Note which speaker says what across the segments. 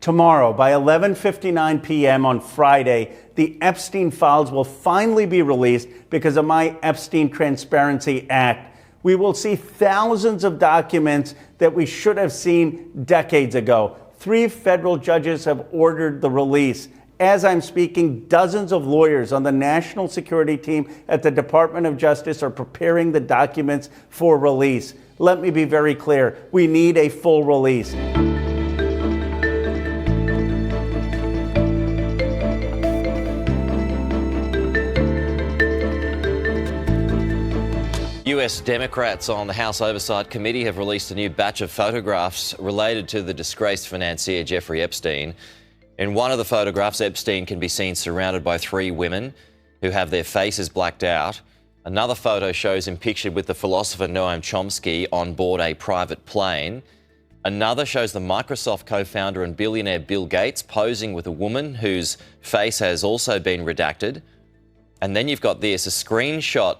Speaker 1: Tomorrow, by 11:59 p.m. on Friday, the Epstein Files will finally be released because of my Epstein Transparency Act. We will see thousands of documents that we should have seen decades ago. 3 federal judges have ordered the release. As I'm speaking, dozens of lawyers on the national security team at the Department of Justice are preparing the documents for release. Let me be very clear. We need a full release.
Speaker 2: US Democrats on the House Oversight Committee have released a new batch of photographs related to the disgraced financier Jeffrey Epstein. In one of the photographs, Epstein can be seen surrounded by 3 women who have their faces blacked out. Another photo shows him pictured with the philosopher Noam Chomsky on board a private plane. Another shows the Microsoft co-founder and billionaire Bill Gates posing with a woman whose face has also been redacted. And then you've got this, a screenshot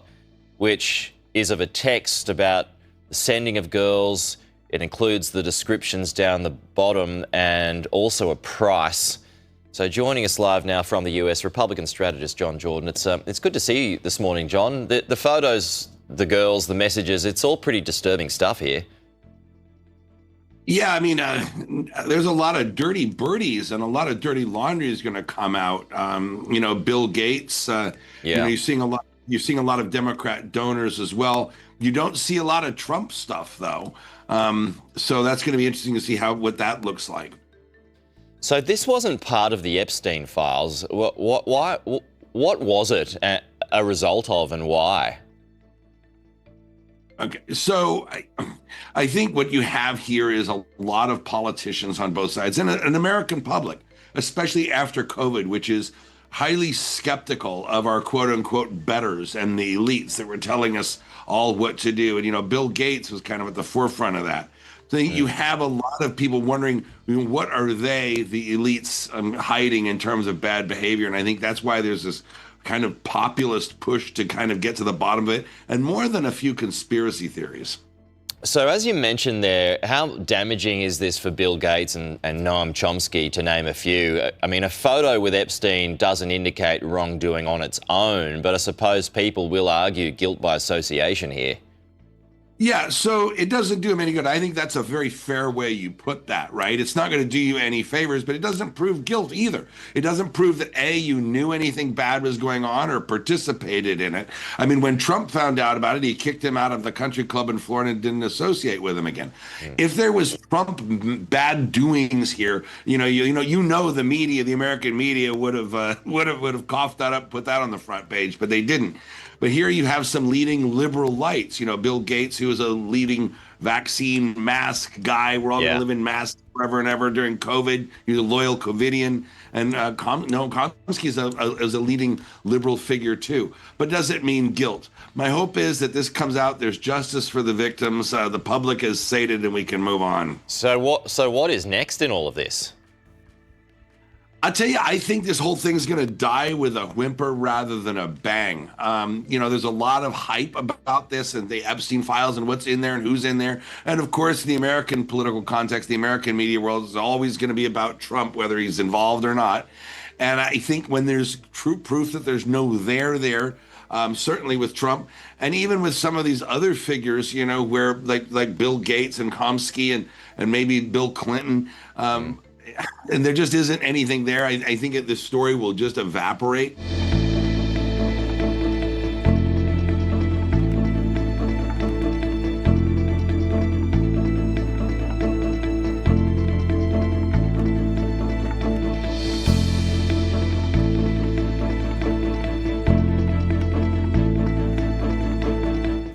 Speaker 2: which is of a text about the sending of girls. It includes the descriptions down the bottom and also a price. So joining us live now from the US, Republican strategist John Jordan. It's good to see you this morning, John. The photos, the girls, the messages, it's all pretty disturbing stuff here.
Speaker 3: Yeah, I mean, there's a lot of dirty birdies and a lot of dirty laundry is going to come out. Bill Gates, you're seeing a lot of Democrat donors as well. You don't see a lot of Trump stuff, though. So that's going to be interesting to see what that looks like.
Speaker 2: So this wasn't part of the Epstein Files. What was it a result of, and why?
Speaker 3: Okay, so I think what you have here is a lot of politicians on both sides and an American public, especially after COVID, which is highly skeptical of our quote unquote betters and the elites that were telling us all what to do. And, Bill Gates was kind of at the forefront of that. So you have a lot of people wondering, what are they, the elites, hiding in terms of bad behavior? And I think that's why there's this kind of populist push to kind of get to the bottom of it, and more than a few conspiracy theories.
Speaker 2: So as you mentioned there, how damaging is this for Bill Gates and Noam Chomsky, to name a few? I mean, a photo with Epstein doesn't indicate wrongdoing on its own, but I suppose people will argue guilt by association here.
Speaker 3: Yeah, so it doesn't do him any good. I think that's a very fair way you put that, right? It's not going to do you any favors, but it doesn't prove guilt either. It doesn't prove that, A, you knew anything bad was going on or participated in it. I mean, when Trump found out about it, he kicked him out of the country club in Florida and didn't associate with him again. If there was Trump bad doings here, the media, the American media would have coughed that up, put that on the front page, but they didn't. But here you have some leading liberal lights, Bill Gates, who was a leading vaccine mask guy. We're all going to live in masks forever and ever during COVID. He's a loyal COVIDian. And Chomsky is a leading liberal figure, too. But does it mean guilt? My hope is that this comes out, there's justice for the victims, the public is sated, and we can move on.
Speaker 2: So what is next in all of this?
Speaker 3: I'll tell you, I think this whole thing is going to die with a whimper rather than a bang. There's a lot of hype about this and the Epstein Files and what's in there and who's in there. And of course, the American political context, the American media world is always going to be about Trump, whether he's involved or not. And I think when there's true proof that there's no there, certainly with Trump, and even with some of these other figures, where like Bill Gates and Chomsky and maybe Bill Clinton, and there just isn't anything there. I think this story will just evaporate.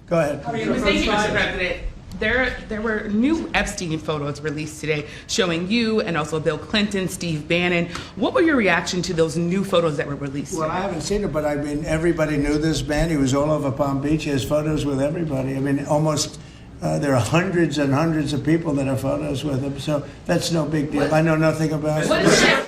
Speaker 4: Go ahead.
Speaker 5: Thank you, Mr. President. There were new Epstein photos released today showing you and also Bill Clinton, Steve Bannon. What were your reaction to those new photos that were released today?
Speaker 4: Well, I haven't seen it, but I mean, everybody knew this man. He was all over Palm Beach. He has photos with everybody. I mean, almost there are hundreds and hundreds of people that have photos with him. So that's no big deal. I know nothing about it.